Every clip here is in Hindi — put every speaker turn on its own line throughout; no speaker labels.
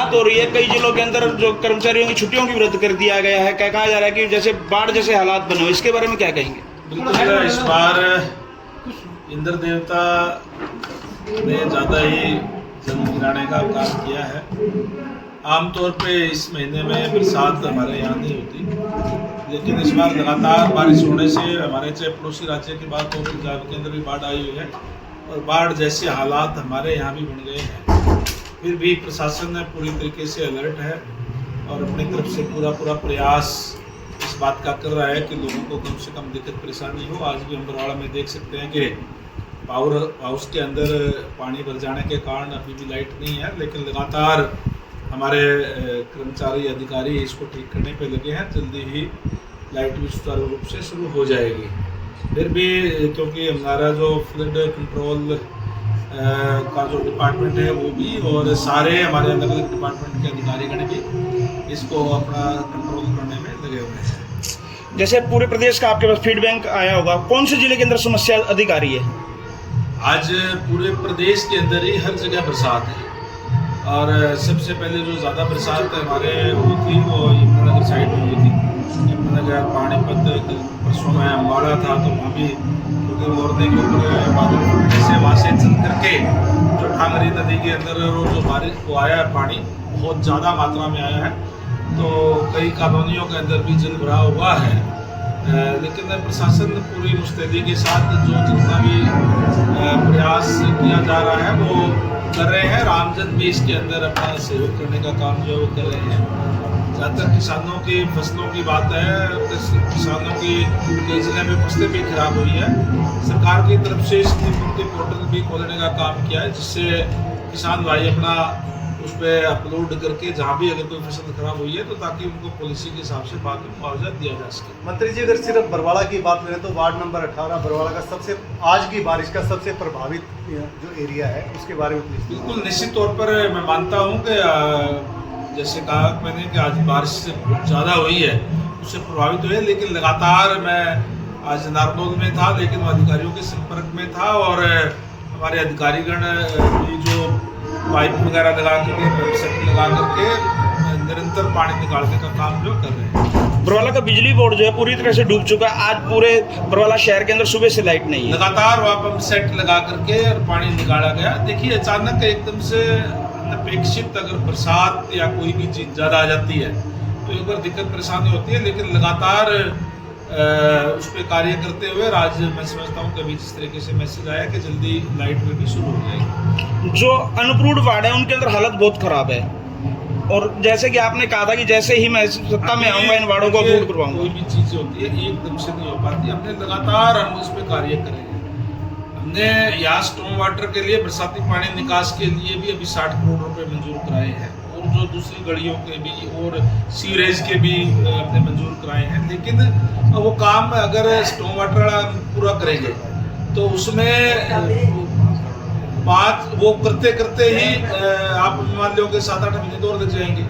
हो रही है, कई जिलों के अंदर जो कर्मचारियों की छुट्टियों की रद्द कर दिया गया है। कहा जा रहा है कि जैसे बाढ़ जैसे हालात बने हो, इसके बारे में क्या कहेंगे?
बिल्कुल, इस बार इंद्र देवता ने ज़्यादा ही जल गिराने का काम किया है। आमतौर पे इस महीने में बरसात हमारे यहाँ नहीं होती, लेकिन इस बार लगातार बारिश होने से हमारे चाहे पड़ोसी राज्य की बात हो, पंजाब के अंदर भी बाढ़ आई हुई है और बाढ़ जैसे हालात हमारे यहाँ भी बन गए हैं। फिर भी प्रशासन ने पूरी तरीके से अलर्ट है और अपनी तरफ से पूरा प्रयास इस बात का कर रहा है कि लोगों को कम से कम दिक्कत परेशानी हो। आज भी हम बरवाड़ा में देख सकते हैं कि पावर हाउस के अंदर पानी भर जाने के कारण अभी भी लाइट नहीं है, लेकिन लगातार हमारे कर्मचारी अधिकारी इसको ठीक करने पे लगे हैं। जल्दी ही लाइट भी सुचारू रूप से शुरू हो जाएगी। फिर भी क्योंकि हमारा जो फ्लड कंट्रोल का जो डिपार्टमेंट है वो भी और सारे हमारे अलग अलग डिपार्टमेंट के अधिकारीगण भी इसको अपना कंट्रोल करने में लगे हुए हैं।
जैसे पूरे प्रदेश का आपके पास फीडबैक आया होगा, कौन से जिले के अंदर समस्या अधिक आ रही है?
आज पूरे प्रदेश के अंदर ही हर जगह बरसात है और सबसे पहले जो ज़्यादा बरसात हमारे हुई थी वो यमुनानगर साइड में हुई थी। यमुनानगर, पानीपत, परसों में अम्बाड़ा था, तो वहाँ भी क्योंकि मोरने के ऊपर बादल फटने से वहाँ से चल करके जो ठांगरी नदी के अंदर जो बारिश को आया है, पानी बहुत ज़्यादा मात्रा में आया है, तो कई कॉलोनियों के अंदर भी जल भराव हुआ है। लेकिन प्रशासन पूरी मुस्तैदी के साथ जो जितना भी प्रयास किया जा रहा है वो कर रहे हैं। रामजन भी इसके अंदर अपना सहयोग करने का काम जो है वो कर रहे हैं। जहाँ तक किसानों की फसलों की बात है, किसानों की कई जिले में फसलें भी खराब हुई है। सरकार की तरफ से इसकी पोर्टल भी खोलने का काम किया है, जिससे किसान भाई अपना उस पर अपलोड करके जहाँ भी अगर कोई फसल खराब हुई है तो ताकि उनको पॉलिसी के हिसाब से बाद में मुआवजा दिया जा सके।
मंत्री जी, अगर सिर्फ बरवाड़ा की बात करें तो वार्ड नंबर 18 बरवाड़ा का सबसे आज की बारिश का सबसे प्रभावित जो एरिया है, उसके बारे में प्लीज।
बिल्कुल, निश्चित तौर पर मैं मानता हूँ कि जैसे कहा मैंने कि आज बारिश से बहुत ज़्यादा हुई है, उससे प्रभावित हुए, लेकिन लगातार मैं आज नारनौल में था, लेकिन अधिकारियों के संपर्क में था और हमारे अधिकारीगण भी जो पाइप वगैरह लगा करके सेट लगा करके निरंतर पानी निकालने का काम जो कर रहे हैं।
बरवाला का बिजली बोर्ड जो है पूरी तरह से डूब चुका है। आज पूरे बरवाला शहर के अंदर सुबह से लाइट नहीं है।
लगातार वहाँ पंप सेट लगा करके और पानी निकाला गया। देखिए, अचानक एकदम से अनपेक्षित अगर बरसात या कोई भी चीज़ ज़्यादा आ जाती है तो एक बार दिक्कत परेशानी होती है, लेकिन लगातार उस पर कार्य करते हुए आज मैं समझता हूँ कि अभी जिस तरीके से मैसेज आया कि जल्दी लाइट में भी शुरू हो जाएगी।
जो अनअप्रूव्ड वार्ड है उनके अंदर हालत बहुत खराब है और जैसे कि आपने कहा था कि जैसे ही मैं सत्ता में आऊँगा इन वार्डों को अप्रूव करवाऊंगा।
कोई भी चीज़ होती है एकदम से नहीं हो पाती। हमने लगातार हम उस पर कार्य करे हैं। हमने यहाँ स्टॉर्म वाटर के लिए, बरसाती पानी निकास के लिए भी अभी 60 करोड़ रुपए मंजूर कराए हैं और जो दूसरी गलियों के भी और सीवरेज के भी अपने मंजूर कराए हैं। लेकिन वो काम अगर स्टॉर्म वाटर पूरा करेंगे तो उसमें बात वो करते करते ही आप मान लो कि 7-8 महीने तो और लग जाएंगे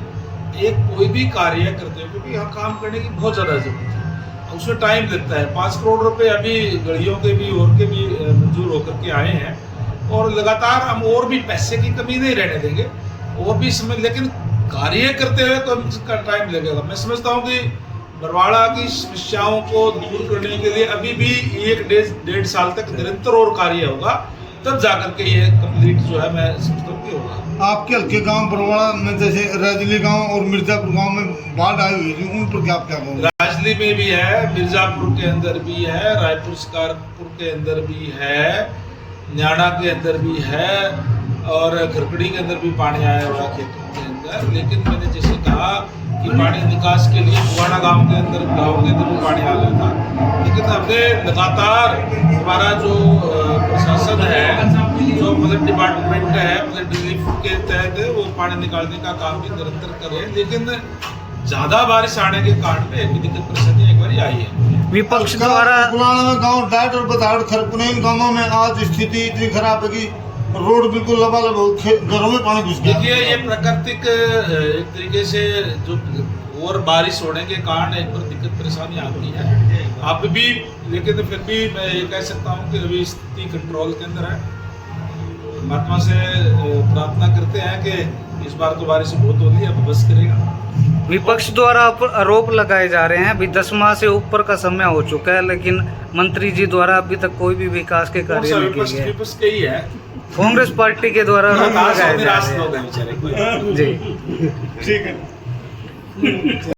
एक कोई भी कार्य करते हो, क्योंकि यहाँ काम करने की बहुत ज़्यादा जरूरत है, उसमें टाइम लगता है। 5 करोड़ रुपए अभी गलियों के भी और के भी मंजूर होकर के आए हैं और लगातार हम और भी पैसे की कमी नहीं रहने देंगे और भी समय, लेकिन कार्य करते हुए तो इसका टाइम लगेगा। मैं समझता हूँ कि बरवाड़ा की समस्याओं को दूर करने के लिए अभी भी 1-1.5 साल तक निरंतर और कार्य होगा, तब जाकर के ये कंप्लीट जो है मैं समझता हूँ कि होगा।
आपके हल्के गांव बरवाड़ा में जैसे राजली गांव और मिर्जापुर गांव में बाढ़ आई हुई थी, उन पर क्या कहोगे?
राजली में भी है, मिर्जापुर के अंदर भी है, रायपुर शिकारपुर के अंदर भी है, न्याणा के अंदर भी है और खरकड़ी के अंदर भी पानी आया हुआ खेतों के अंदर। लेकिन मैंने जैसे कहा कि पानी निकास के लिए पुराना गांव के अंदर भी पानी आ गया था, लेकिन हमने लगातार हमारा जो प्रशासन है, जो मतलब डिपार्टमेंट है, मतलब रिलीफ के तहत वो पानी निकालने का काम भी निरंतर करे। लेकिन ज़्यादा बारिश आने के कारण में एक दिक्कत परेशानी एक बार आई है।
विपक्ष द्वारा
पुराना गाँव डाट और बताड़ खरपुने इन गाँवों में आज स्थिति इतनी खराब है कि रोड बिल्कुल लबालब, घरों में पानी घुस गया।
देखिए, ये प्राकृतिक एक तरीके से जो और बारिश होने के कारण एक बार दिक्कत परेशानी आती है। अब भी, लेकिन फिर भी मैं ये कह सकता हूँ कि अभी स्थिति कंट्रोल के अंदर है। परमात्मा से प्रार्थना करते हैं कि इस बार तो बारिश बहुत हो रही है, अब बस करेगा।
विपक्ष द्वारा आरोप लगाए जा रहे हैं, अभी 10 माह से ऊपर का समय हो चुका है, लेकिन मंत्री जी द्वारा अभी तक कोई भी विकास के कार्य नहीं किए गए।
विपक्ष के ही है,
कांग्रेस पार्टी के द्वारा आरोप लगाए जा
निराश
रहे
लोग हैं बेचारे।
हैं जी।
ठीक है।